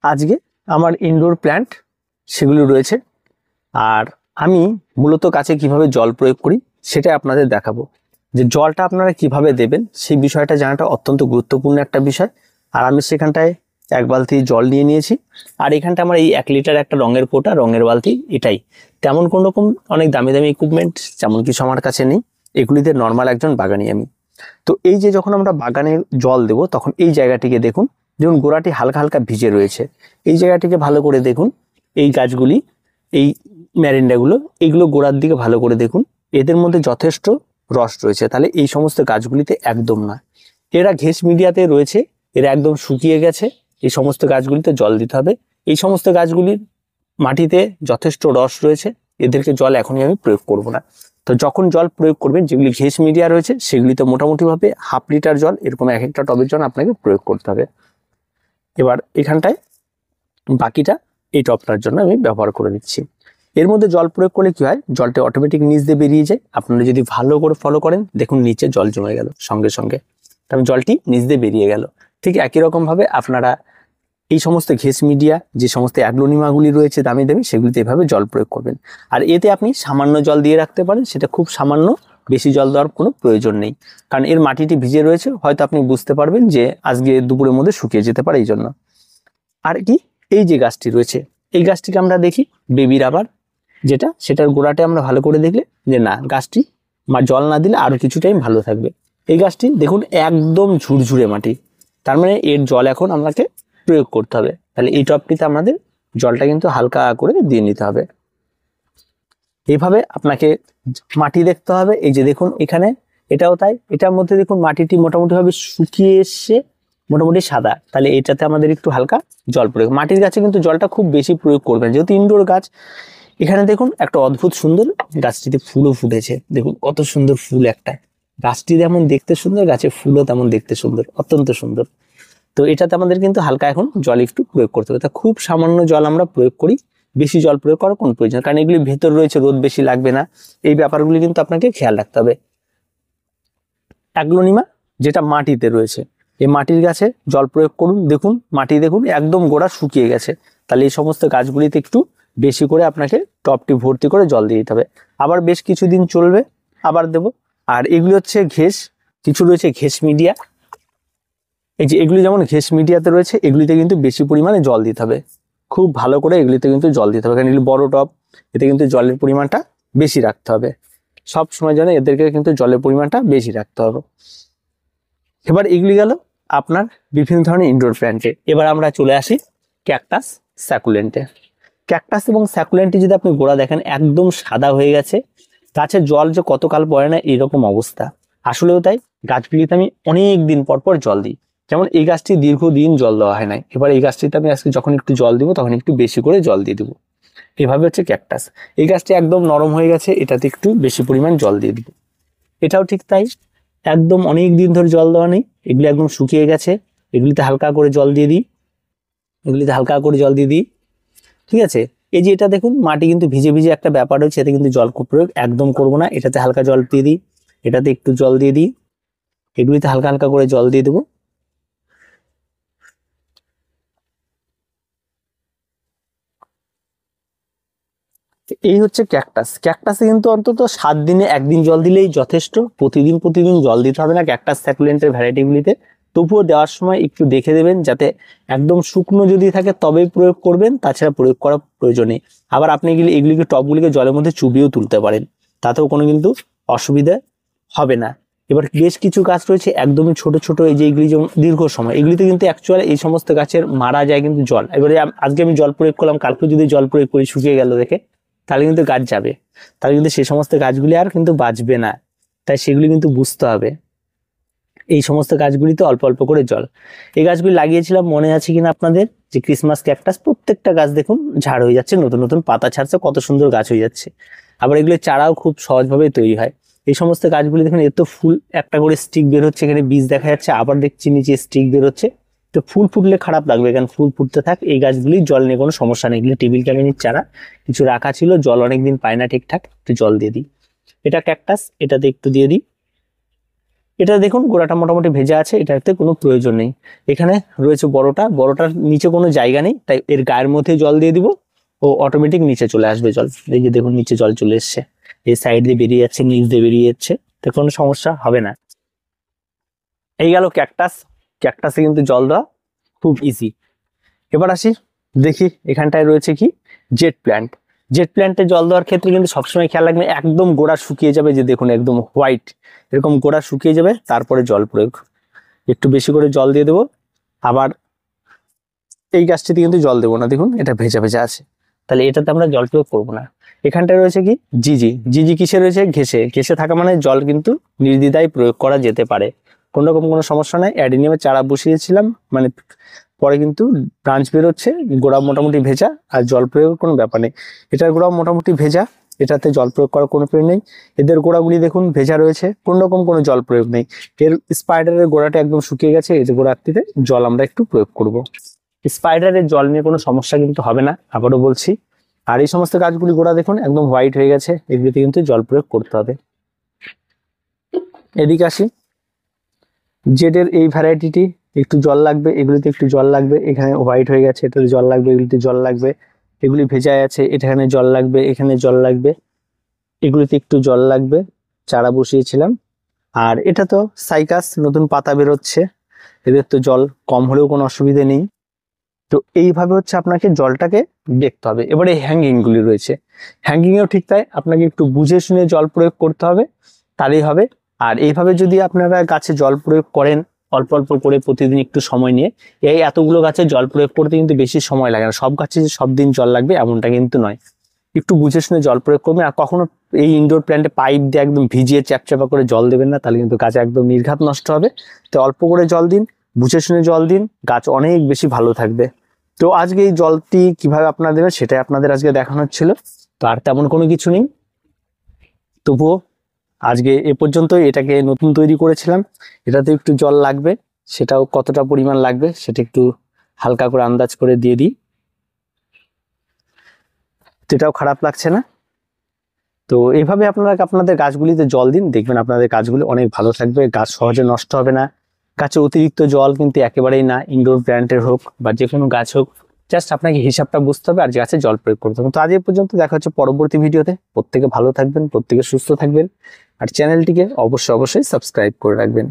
আজকে আমার indoor plant সেগুলো রয়েছে, আর আমি মূলত গাছে কিভাবে জল প্রয়োগ করি সেটা আপনাদের দেখাবো। যে জলটা আপনারা কিভাবে দেবেন সেই বিষয়টা জানাটা অত্যন্ত গুরুত্বপূর্ণ একটা বিষয়। আর আমি সেখানটায় 1 বালতি জল নিয়ে নিয়েছি, আর এখানটা আমার এই 1 লিটার একটা রঙের পোটা, রঙের বালতি, এটাই। তেমন কোনো রকম অনেক দামি দামি ইকুইপমেন্ট যেমন কিছু আমার কাছে নেই, এগুলিতে নর্মাল একজন বাগানি আমি। তো এই যে যখন আমরা বাগানে জল দেব তখন এই জায়গাটিকে দেখুন, যেমন গোড়াটি হালকা হালকা ভিজে রয়েছে, এই জায়গাটিকে ভালো করে দেখুন। এই গাছগুলি, এই ম্যারিন্ডাগুলো, এইগুলো গোড়ার দিকে ভালো করে দেখুন, এদের মধ্যে যথেষ্ট রস রয়েছে। তাহলে এই সমস্ত গাছগুলিতে একদম না, এরা ঘেঁস মিডিয়াতে রয়েছে, এরা একদম শুকিয়ে গেছে। এই সমস্ত গাছগুলিতে জল দিতে হবে। এই সমস্ত গাছগুলির মাটিতে যথেষ্ট রস রয়েছে, এদেরকে জল এখনই আমি প্রয়োগ করব না। তো যখন জল প্রয়োগ করবেন, যেগুলি ঘেঁস মিডিয়া রয়েছে সেগুলিতে মোটামুটিভাবে 1/2 লিটার জল, এরকম 1 একটা টবের জল আপনাকে প্রয়োগ করতে হবে। এবার এখানটায় বাকিটা এই টবটার জন্য আমি ব্যবহার করে দিচ্ছি। এর মধ্যে জল প্রয়োগ করলে কি হয়, জলটা অটোমেটিক নিচ দিয়ে বেরিয়ে যায়। আপনারা যদি ভালো করে ফলো করেন, দেখুন নিচে জল জমে গেল সঙ্গে সঙ্গে, কারণ জলটি নিচ দিয়ে বেরিয়ে গেল। ঠিক একই রকম ভাবে আপনারা এই সমস্ত ঘেঁস মিডিয়া, যে সমস্ত অ্যাগ্লোনিমাগুলি রয়েছে দামি দামি, সেগুলিতে এভাবে জল প্রয়োগ করবেন। আর এতে আপনি সামান্য জল দিয়ে রাখতে পারেন, সেটা খুব সামান্য, বেশি জল দেওয়ার কোনো প্রয়োজন নেই, কারণ এর মাটিটি ভিজে রয়েছে। হয়তো আপনি বুঝতে পারবেন যে আজকে দুপুরের মধ্যে শুকিয়ে যেতে পারে, এই জন্য। আর কি, এই যে গাছটি রয়েছে, এই গাছটিকে আমরা দেখি বেবি রাবার, যেটা, সেটার গোড়াটা আমরা ভালো করে দেখলে যে না, গাছটি জল না দিলে আরো কিছু টাইম ভালো থাকবে। এই গাছটি দেখুন একদম ঝুরঝুরে মাটি, তার মানে এর জল এখন আমাকে প্রয়োগ করতে হবে। তাহলে এই টবটিতে আমাদের জলটা কিন্তু হালকা করে দিয়ে নিতে হবে। এইভাবে আপনাকে মাটি দেখতে হবে। এই যে দেখুন এখানে, এটাও তাই, এটার মধ্যে দেখুন মাটিটি মোটামুটি ভাবে শুকিয়ে এসছে, মোটামুটি সাদা। তাহলে এটাতে আমাদের একটু হালকা জল প্রয়োগ। মাটির গাছে কিন্তু জলটা খুব বেশি প্রয়োগ করবেন, যেহেতু ইনডোর গাছ। এখানে দেখুন একটা অদ্ভুত সুন্দর, গাছটিতে ফুলও ফুটেছে, দেখুন কত সুন্দর ফুল একটা। গাছটি যেমন দেখতে সুন্দর, গাছে ফুলও তেমন দেখতে সুন্দর, অত্যন্ত সুন্দর। তো এটাতে আমাদের কিন্তু হালকা এখন জল একটু প্রয়োগ করতে হবে। তা খুব সামান্য জল আমরা প্রয়োগ করি, বেশি জল প্রয়োগ করার কোনো প্রয়োজন, কারণ এগুলি ভেতর রয়েছে, রোদ বেশি লাগবে না। এই ব্যাপারগুলি কিন্তু আপনাকে খেয়াল রাখতে হবে। অ্যাগ্লোনিমা যেটা মাটিতে রয়েছে, এই মাটির গাছে জল প্রয়োগ করুন। দেখুন মাটি দেখুন একদম গোড়া শুকিয়ে গেছে। তাহলে এই সমস্ত গাছগুলিতে একটু বেশি করে আপনাকে টবটি ভর্তি করে জল দিয়ে দিতে হবে। আবার বেশ কিছুদিন চলবে, আবার দেব। আর এগুলি হচ্ছে ঘেঁস, কিছু রয়েছে ঘেঁস মিডিয়া। এই যে এগুলি যেমন ঘেঁস মিডিয়াতে রয়েছে, এগুলিতে কিন্তু বেশি পরিমাণে জল দিতে হবে, খুব ভালো করে এগুলিতে কিন্তু জল দিতে হবে, কারণ এগুলি বড় টব, এতে কিন্তু জলের পরিমাণটা বেশি রাখতে হবে। সব সময় যেন এদেরকে কিন্তু জলের পরিমাণটা বেশি রাখতে হবে। এবার এগুলি গেল আপনার বিভিন্ন ধরনের ইনডোর প্ল্যান্টে। এবার আমরা চলে আসি ক্যাকটাস, স্যাকুলেন্টে। ক্যাকটাস এবং স্যাকুলেন্টে যদি আপনি গোড়া দেখেন, একদম সাদা হয়ে গেছে, গাছের জল যে কতকাল পড়ে না এরকম অবস্থা। আসলেও তাই, গাছগুলিতে আমি অনেক দিন পর পর জল দিই। যেমন এই গাছটি দীর্ঘদিন জল দেওয়া হয় নাই, এবার এই গাছটিতে আমি আজকে যখন একটু জল দিব তখন একটু বেশি করে জল দিয়ে দেবো। এভাবে হচ্ছে ক্যাকটাস। এই গাছটি একদম নরম হয়ে গেছে, এটাতে একটু বেশি পরিমাণ জল দিয়ে দিব। এটাও ঠিক তাই, একদম অনেক দিন ধরে জল দেওয়া নেই, এগুলি একদম শুকিয়ে গেছে, এগুলিতে হালকা করে জল দিয়ে দিই, এগুলিতে হালকা করে জল দিয়ে দিই। ঠিক আছে, এই যে এটা দেখুন মাটি কিন্তু ভিজে ভিজে একটা ব্যাপার হচ্ছে, এতে কিন্তু জল প্রয়োগ একদম করব না। এটাতে হালকা জল দিয়ে দিই, এটাতে একটু জল দিয়ে দিই, এগুলিতে হালকা হালকা করে জল দিয়ে দেবো। এই হচ্ছে ক্যাকটাস। ক্যাকটাসে কিন্তু অন্তত 7 দিনে 1 দিন জল দিলেই যথেষ্ট, প্রতিদিন প্রতিদিন জল দিতে হবে না ক্যাকটাস স্যাকুলেন্টের ভ্যারাইটিগুলিতে। তবুও দেওয়ার সময় একটু দেখে দেবেন, যাতে একদম শুকনো যদি থাকে তবেই প্রয়োগ করবেন, তাছাড়া প্রয়োগ করার প্রয়োজন নেই। আবার আপনি এগুলিকে টবগুলিকে জলের মধ্যে চুবিয়েও তুলতে পারেন, তাতেও কোনো কিন্তু অসুবিধা হবে না। এবার বেশ কিছু গাছ রয়েছে একদমই ছোট ছোট, এই যে এগুলি যেমন দীর্ঘ সময়, এগুলিতে কিন্তু অ্যাকচুয়ালি এই সমস্ত গাছের মারা যায় কিন্তু জল। এবারে আজকে আমি জল প্রয়োগ করলাম, কালকে যদি জল প্রয়োগ করি শুকিয়ে গেল দেখে, তাহলে কিন্তু গাছ যাবে, তাহলে কিন্তু সেই সমস্ত গাছগুলি আর কিন্তু বাঁচবে না। তাই সেগুলি কিন্তু বুঝতে হবে। এই সমস্ত গাছগুলিতে অল্প অল্প করে জল। এই গাছগুলি লাগিয়েছিলাম, মনে আছে কিনা আপনাদের, যে ক্রিসমাস ক্যাকটাস, প্রত্যেকটা গাছ দেখুন ঝাড় হয়ে যাচ্ছে, নতুন নতুন পাতা ছাড়ছে, কত সুন্দর গাছ হয়ে যাচ্ছে। আবার এগুলো চারাও খুব সহজভাবে তৈরি হয়। এই সমস্ত গাছগুলি দেখুন, এত ফুল, একটা করে স্টিক বের হচ্ছে, এখানে বীজ দেখা যাচ্ছে, আবার দেখছি নিচে স্টিক বের হচ্ছে। তো ফুল ফুটলে খারাপ লাগবে, কারণ ফুল ফুটতে থাক। এই গাছগুলি জল নিয়ে কোনো সমস্যা নেই, এগুলি টেবিল ক্যাবিনেট চারা, কিছু রাখা ছিল, জল অনেকদিন পায় না ঠিকঠাক, একটু জল দিয়ে দিই। এটা ক্যাকটাস, এটাতে একটু দিয়ে দিই। এটা দেখুন গোড়াটা মোটামুটি ভেজা আছে, এটাতে কোনো প্রয়োজন নেই। এখানে রয়েছে বড়টার নিচে কোনো জায়গা নেই, তাই এর গায়ের মধ্যে জল দিয়ে দিব ও অটোমেটিক নিচে চলে আসবে জল। এই যে দেখুন নিচে জল চলে এসছে, এই সাইড দিয়ে বেরিয়ে যাচ্ছে, নিচ দিয়ে বেরিয়ে যাচ্ছে, তো কোনো সমস্যা হবে না। এই গেল ক্যাকটাস। ক্যাকটাসে কিন্তু জল দেওয়া খুব ইজি। এবার আসি, দেখি এখানটায় রয়েছে কি জেট প্ল্যান্ট। জেট প্ল্যান্টে জল দেওয়ার ক্ষেত্রে কিন্তু সবসময় খেয়াল রাখবেন, একদম গোড়া শুকিয়ে যাবে, যে দেখুন একদম হোয়াইট এরকম গোড়া শুকিয়ে যাবে, তারপরে জল প্রয়োগ। একটু বেশি করে জল দিয়ে দেবো। আবার এই গাছটিতে কিন্তু জল দেবো না, দেখুন এটা ভেজা ভেজা আছে, তাহলে এটাতে আমরা জল প্রয়োগ করবো না। এখানটায় রয়েছে কি জিজি। জিজি কিসে রয়েছে? ঘেসে। ঘেসে থাকা মানে জল কিন্তু নির্দ্বিধায় প্রয়োগ করা যেতে পারে, কোনো রকম কোনো সমস্যা নাই। অ্যাডিনিয়ামের চারা বসিয়েছিলাম, মানে পরে কিন্তু ব্রাঞ্চ বেরোচ্ছে, গোড়া মোটামুটি ভেজা, আর জল প্রয়োগের কোনো ব্যাপার নেই। এটার গোড়া মোটামুটি ভেজা, এটাতে জল প্রয়োগ করার কোনো প্রয়োজন নেই। এদের গোড়াগুলি দেখুন ভেজা রয়েছে, কোনো রকম কোনো জল প্রয়োগ নেই। এর স্পাইডারের গোড়াটা একদম শুকিয়ে গেছে, এই যে গোড়াটিতে জল আমরা একটু প্রয়োগ করব। স্পাইডারের জল নিয়ে কোনো সমস্যা কিন্তু হবে না, আবারও বলছি। আর এই সমস্ত গাছগুলি গোড়া দেখুন একদম হোয়াইট হয়ে গেছে, এগুলিতে কিন্তু জল প্রয়োগ করতে হবে। এদিকে আসি, জেডের এই ভ্যারাইটিটি একটু জল লাগবে, এগুলিতে একটু জল লাগবে। এখানে হোয়াইট হয়ে গেছে, এটাতে জল লাগবে, এগুলিতে জল লাগবে। এগুলি ভেজায় আছে, এখানে জল লাগবে, এখানে জল লাগবে, এগুলিতে একটু জল লাগবে। চারা বসিয়েছিলাম। আর এটা তো সাইকাস, নতুন পাতা বেরোচ্ছে, এদের তো জল কম হলেও কোনো অসুবিধে নেই। তো এইভাবে হচ্ছে আপনাকে জলটাকে দেখতে হবে। এবারে হ্যাঙ্গিং গুলি রয়েছে, হ্যাঙ্গিং এও ঠিক তাই, আপনাকে একটু বুঝে শুনে জল প্রয়োগ করতে হবে, তাহলেই হবে। আর এইভাবে যদি আপনারা গাছে জল প্রয়োগ করেন অল্প অল্প করে প্রতিদিন একটু সময় নিয়ে, এই এতগুলো গাছে জল প্রয়োগ করতে কিন্তু বেশি সময় লাগে না। সব গাছে যে সব দিন জল লাগবে এমনটা কিন্তু নয়, একটু বুঝে শুনে জল প্রয়োগ করবেন। আর কখনো এই ইনডোর প্ল্যান্টে পাইপ দিয়ে একদম ভিজিয়ে চ্যাপচ্যাপা করে জল দেবেন না, তাহলে কিন্তু গাছে একদম নির্ঘাত নষ্ট হবে। তো অল্প করে জল দিন, বুঝে শুনে জল দিন, গাছ অনেক বেশি ভালো থাকবে। তো আজকে এই জলটি কিভাবে আপনারা দেবেন সেটাই আপনাদের আজকে দেখানো হচ্ছিল। তো আর তেমন কোনো কিছু নেই, তবুও আজকে এ পর্যন্ত। এটাকে নতুন তৈরি করেছিলাম, এটাতে একটু জল লাগবে, সেটাও কতটা পরিমাণ লাগবে সেটা একটু হালকা করে আন্দাজ করে দিয়ে দিই। এটাও খারাপ লাগছে না। তো এইভাবে আপনারা আপনাদের গাছগুলিতে জল দিন, দেখবেন আপনাদের গাছগুলি অনেক ভালো থাকবে, গাছ সহজে নষ্ট হবে না। গাছে অতিরিক্ত জল কিন্তু একেবারেই না, ইনডোর প্ল্যান্টের হোক বা যে কোনো গাছ হোক, জাস্ট আপনাকে হিসাবটা বুঝতে হবে আর গাছে জল প্রয়োগ করতে হবে। তো আজ এই পর্যন্ত, দেখা হচ্ছে পরবর্তী ভিডিওতে। প্রত্যেকে ভালো থাকবেন, প্রত্যেকে সুস্থ থাকবেন, আর চ্যানেলটিকে অবশ্যই সাবস্ক্রাইব করে রাখবেন।